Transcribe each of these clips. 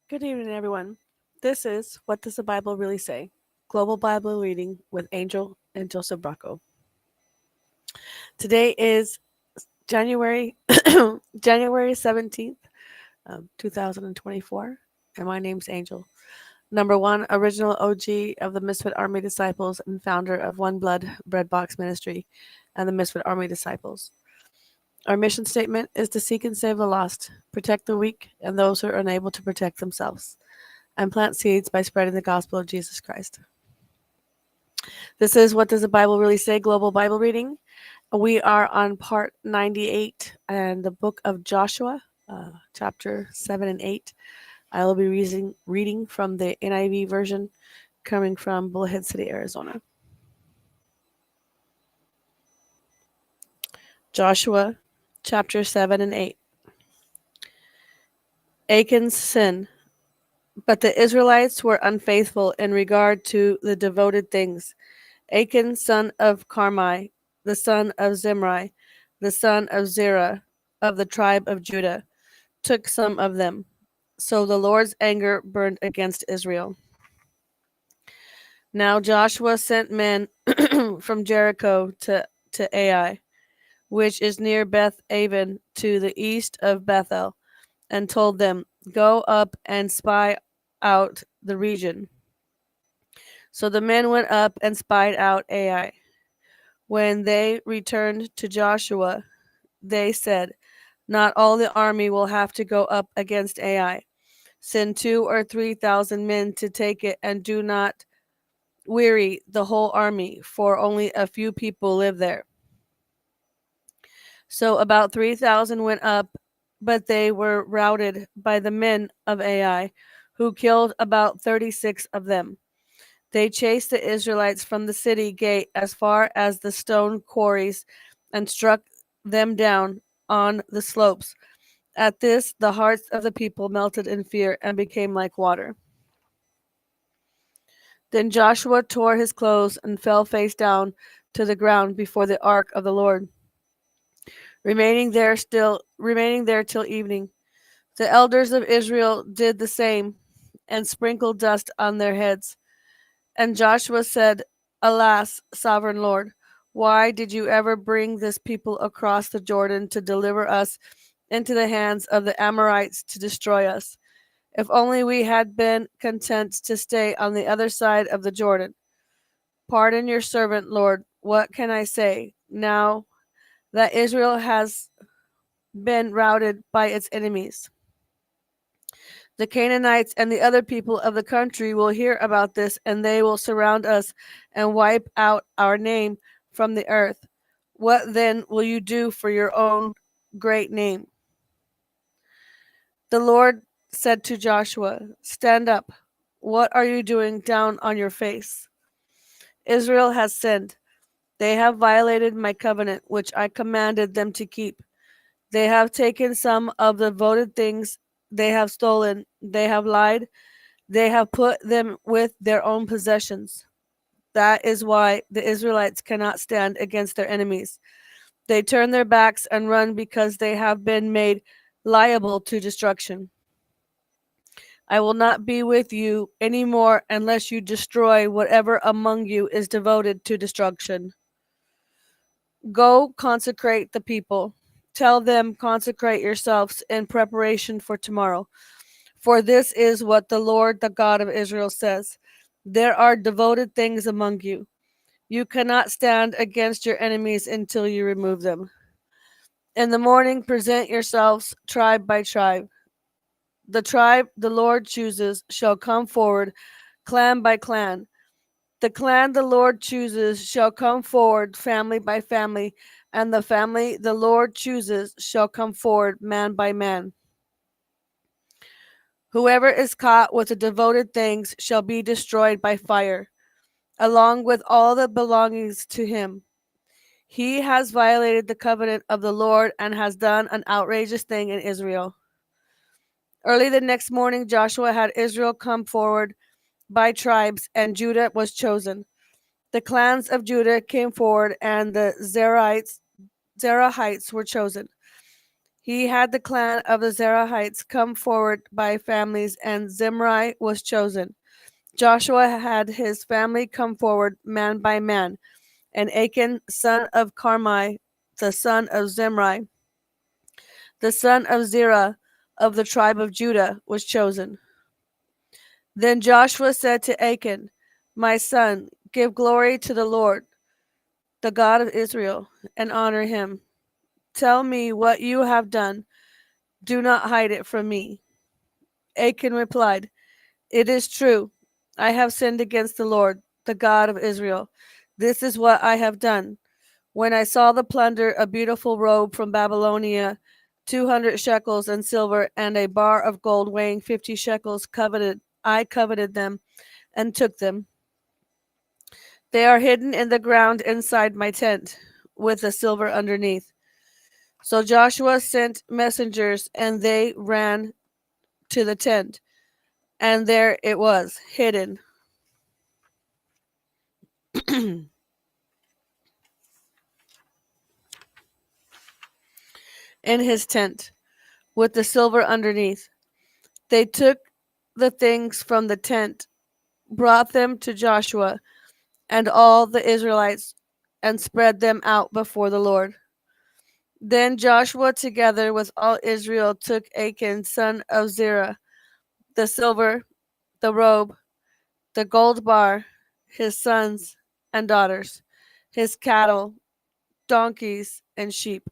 Good evening, everyone. This is What Does the Bible Really Say? Global Bible Reading with Angel and Joseph Bracco. Today is January January 17th, 2024, and my name's Angel. Number one, original OG of the Misfit Army Disciples and founder of Oneblood Breadbox Ministry and the Misfit Army Disciples. Our mission statement is to seek and save the lost, protect the weak, and those who are unable to protect themselves, and plant seeds by spreading the gospel of Jesus Christ. This is What Does the Bible Really Say? Global Bible Reading. We are on part 98 and the book of Joshua, chapter 7 and 8. I will be reading from the NIV version coming from Bullhead City, Arizona. Joshua, chapter 7 and 8. Achan's sin. But the Israelites were unfaithful in regard to the devoted things. Achan, son of Carmi, the son of Zimri, the son of Zerah, of the tribe of Judah, took some of them. So the Lord's anger burned against Israel. Now Joshua sent men from Jericho to Ai, which is near Beth Aven to the east of Bethel, and told them, Go up and spy out the region. So the men went up and spied out Ai. When they returned to Joshua, they said, Not all the army will have to go up against Ai. Send 2,000 or 3,000 men to take it, and do not weary the whole army, for only a few people live there. So about 3,000 went up, but they were routed by the men of Ai, who killed about 36 of them. They chased the Israelites from the city gate as far as the stone quarries and struck them down on the slopes. At this, the hearts of the people melted in fear and became like water. Then Joshua tore his clothes and fell face down to the ground before the ark of the Lord, remaining there till evening. The elders of Israel did the same and sprinkled dust on their heads. And Joshua said, Alas, sovereign Lord, why did you ever bring this people across the Jordan to deliver us into the hands of the Amorites to destroy us? If only we had been content to stay on the other side of the Jordan. Pardon your servant, Lord. What can I say now that Israel has been routed by its enemies? The Canaanites and the other people of the country will hear about this, and they will surround us and wipe out our name from the earth. What then will you do for your own great name? The Lord said to Joshua, Stand up. What are you doing down on your face? Israel has sinned. They have violated my covenant, which I commanded them to keep. They have taken some of the voted things, they have stolen, they have lied, they have put them with their own possessions. That is why the Israelites cannot stand against their enemies. They turn their backs and run because they have been made liable to destruction. I will not be with you any more unless you destroy whatever among you is devoted to destruction. Go consecrate the people. Tell them, consecrate yourselves in preparation for tomorrow. For this is what the Lord, the God of Israel, says. There are devoted things among you. You cannot stand against your enemies until you remove them. In the morning, present yourselves tribe by tribe. The tribe the Lord chooses shall come forward, clan by clan. The clan the Lord chooses shall come forward, family by family, and the family the Lord chooses shall come forward, man by man. Whoever is caught with the devoted things shall be destroyed by fire, along with all the belongings to him. He has violated the covenant of the Lord and has done an outrageous thing in Israel. Early the next morning, Joshua had Israel come forward by tribes, and Judah was chosen. The clans of Judah came forward, and the Zerahites were chosen. He had the clan of the Zerahites come forward by families, and Zimri was chosen. Joshua had his family come forward man by man, and Achan, son of Carmi, the son of Zimri, the son of Zerah, of the tribe of Judah, was chosen. Then Joshua said to Achan, "My son, give glory to the Lord, the God of Israel, and honor him. Tell me what you have done. Do not hide it from me." Achan replied, "It is true. I have sinned against the Lord, the God of Israel. This is what I have done. When I saw the plunder, a beautiful robe from Babylonia, 200 shekels and silver, and a bar of gold weighing 50 shekels, I coveted them and took them. They are hidden in the ground inside my tent, with the silver underneath." So Joshua sent messengers, and they ran to the tent, and there it was, hidden in his tent, with the silver underneath. They took the things from the tent, brought them to Joshua and all the Israelites, and spread them out before the Lord. Then Joshua, together with all Israel, took Achan, son of Zerah, the silver, the robe, the gold bar, his sons and daughters, his cattle, donkeys, and sheep,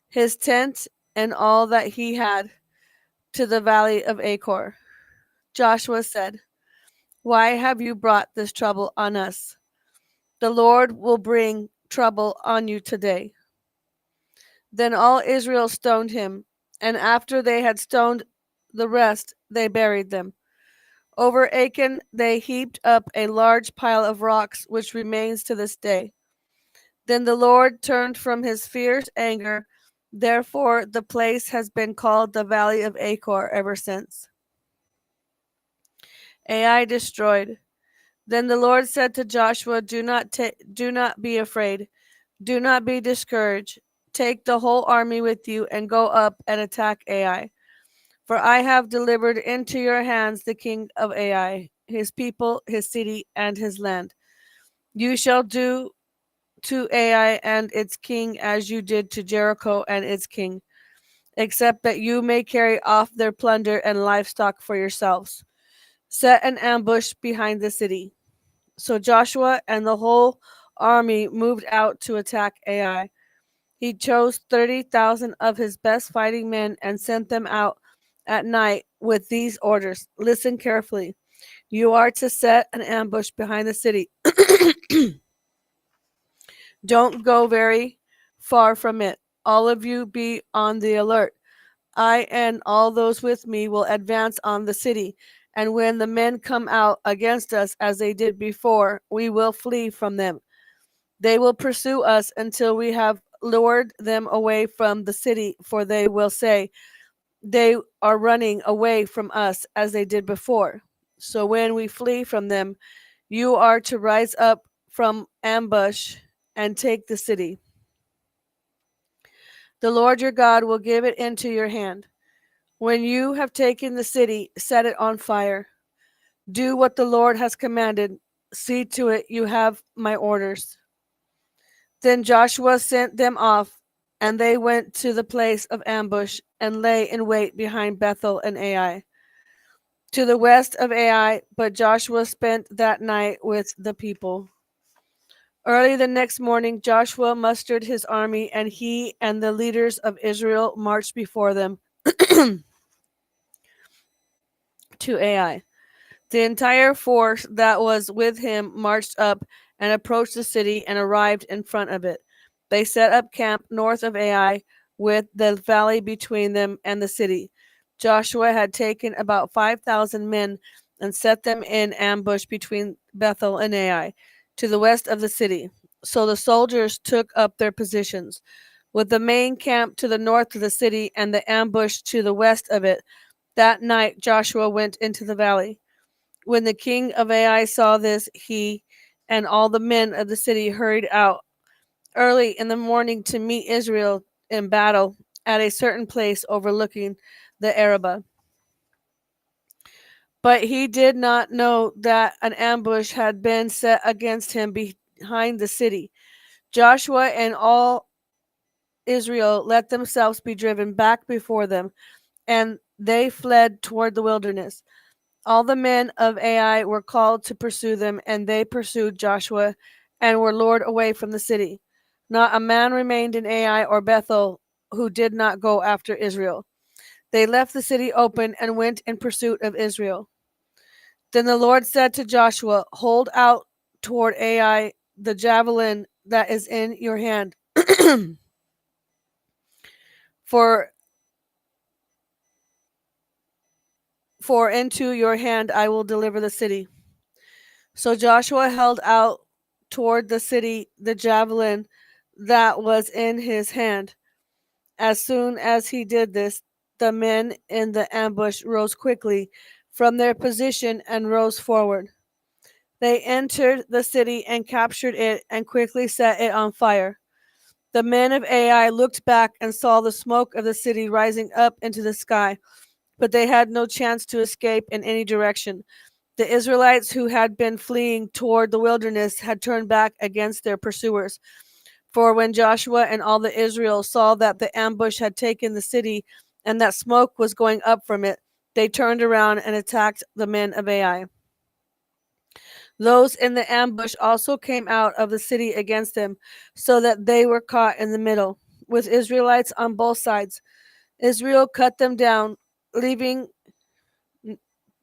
his tent, and all that he had, to the valley of Achor. Joshua said, "Why have you brought this trouble on us? The Lord will bring trouble on you today." Then all Israel stoned him, and after they had stoned the rest, they buried them. Over Achan they heaped up a large pile of rocks, which remains to this day. Then the Lord turned from his fierce anger. Therefore, the place has been called the Valley of Achor ever since. Ai destroyed. Then the Lord said to Joshua, do not be afraid. Do not be discouraged. Take the whole army with you and go up and attack Ai. For I have delivered into your hands the king of Ai, his people, his city, and his land. You shall do to Ai and its king as you did to Jericho and its king, except that you may carry off their plunder and livestock for yourselves. Set an ambush behind the city. So Joshua and the whole army moved out to attack Ai. He chose 30,000 of his best fighting men and sent them out at night with these orders. Listen carefully. You are to set an ambush behind the city. Don't go very far from it. All of you be on the alert. I and all those with me will advance on the city, and when the men come out against us as they did before, we will flee from them. They will pursue us until we have lured them away from the city, for they will say, they are running away from us as they did before. So when we flee from them, you are to rise up from ambush and take the city. The Lord your God will give it into your hand. When you have taken the city, set it on fire. Do what the Lord has commanded. See to it you have my orders. Then Joshua sent them off, and they went to the place of ambush and lay in wait behind Bethel and Ai, to the west of Ai. But Joshua spent that night with the people. Early the next morning, Joshua mustered his army, and he and the leaders of Israel marched before them to Ai. The entire force that was with him marched up and approached the city and arrived in front of it. They set up camp north of Ai, with the valley between them and the city. Joshua had taken about 5,000 men and set them in ambush between Bethel and Ai, to the west of the city. So the soldiers took up their positions, with the main camp to the north of the city and the ambush to the west of it. That night Joshua went into the valley. When the king of Ai saw this, he and all the men of the city hurried out early in the morning to meet Israel in battle at a certain place overlooking the Arabah. But he did not know that an ambush had been set against him behind the city. Joshua and all Israel let themselves be driven back before them, and they fled toward the wilderness. All the men of Ai were called to pursue them, and they pursued Joshua and were lured away from the city. Not a man remained in Ai or Bethel who did not go after Israel. They left the city open and went in pursuit of Israel. Then the Lord said to Joshua, hold out toward Ai the javelin that is in your hand. for for into your hand I will deliver the city. So Joshua held out toward the city the javelin that was in his hand. As soon as he did this, the men in the ambush rose quickly from their position and rose forward. They entered the city and captured it and quickly set it on fire. The men of Ai looked back and saw the smoke of the city rising up into the sky, but they had no chance to escape in any direction. The Israelites who had been fleeing toward the wilderness had turned back against their pursuers. For when Joshua and all the Israel saw that the ambush had taken the city and that smoke was going up from it, they turned around and attacked the men of Ai. Those in the ambush also came out of the city against them, so that they were caught in the middle, with Israelites on both sides. Israel cut them down, leaving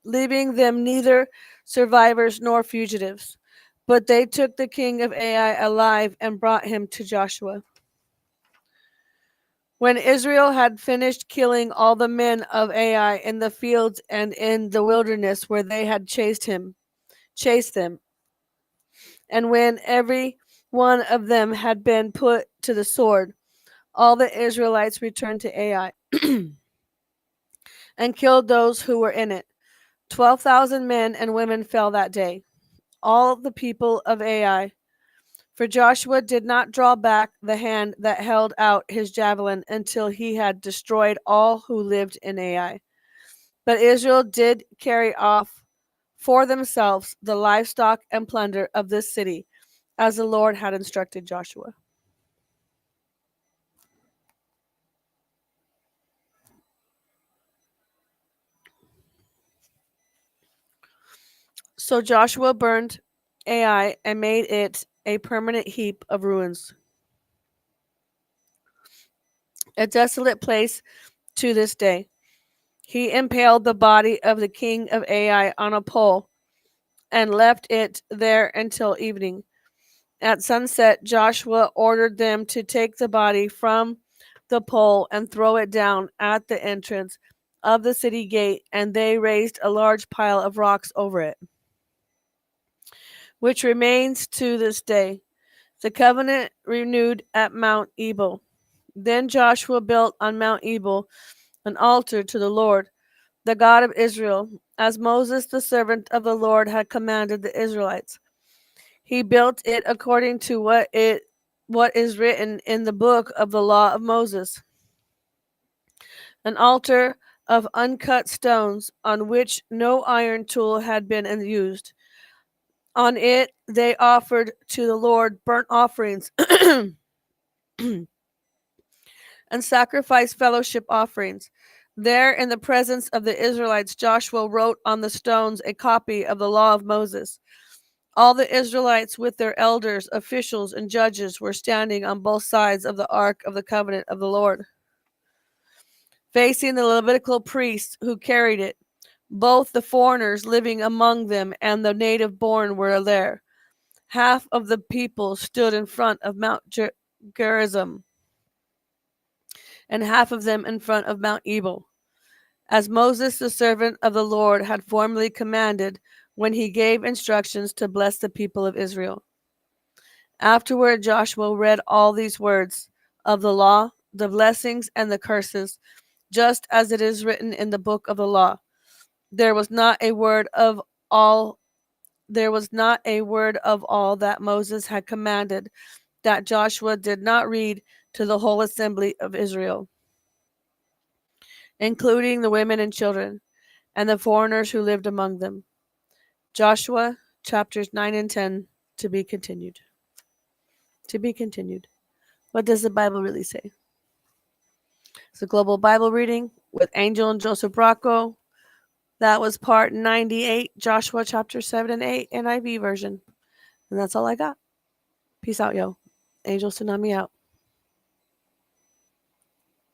them neither survivors nor fugitives. But they took the king of Ai alive and brought him to Joshua. When Israel had finished killing all the men of Ai in the fields and in the wilderness where they had chased them, and when every one of them had been put to the sword, all the Israelites returned to Ai and killed those who were in it. 12,000 men and women fell that day, all the people of Ai. For Joshua did not draw back the hand that held out his javelin until he had destroyed all who lived in Ai. But Israel did carry off for themselves the livestock and plunder of this city, as the Lord had instructed Joshua. So Joshua burned Ai and made it a permanent heap of ruins, a desolate place to this day. He impaled the body of the king of Ai on a pole and left it there until evening. At sunset, Joshua ordered them to take the body from the pole and throw it down at the entrance of the city gate, and they raised a large pile of rocks over it, which remains to this day. The covenant renewed at Mount Ebal. Then Joshua built on Mount Ebal an altar to the Lord, the God of Israel, as Moses the servant of the Lord had commanded the Israelites. He built it according to what is written in the book of the law of Moses, an altar of uncut stones on which no iron tool had been used. On it they offered to the Lord burnt offerings and sacrificed fellowship offerings. There, in the presence of the Israelites, Joshua wrote on the stones a copy of the law of Moses. All the Israelites, with their elders, officials, and judges, were standing on both sides of the ark of the covenant of the Lord, facing the Levitical priests who carried it. Both the foreigners living among them and the native born were there. Half of the people stood in front of Mount Gerizim, and half of them in front of Mount Ebal, as Moses, the servant of the Lord, had formerly commanded when he gave instructions to bless the people of Israel. Afterward, Joshua read all these words of the law, the blessings and the curses, just as it is written in the book of the law. There was not a word of all that Moses had commanded that Joshua did not read to the whole assembly of Israel. including the women and children, and the foreigners who lived among them. Joshua chapters 9 and 10 to be continued. To be continued. What does the Bible really say? It's a global Bible reading with Angel and Joseph BRACCO. That was part 98, Joshua chapter 7 and 8, NIV version. And that's all I got. Peace out, yo. Angel Tsunami out.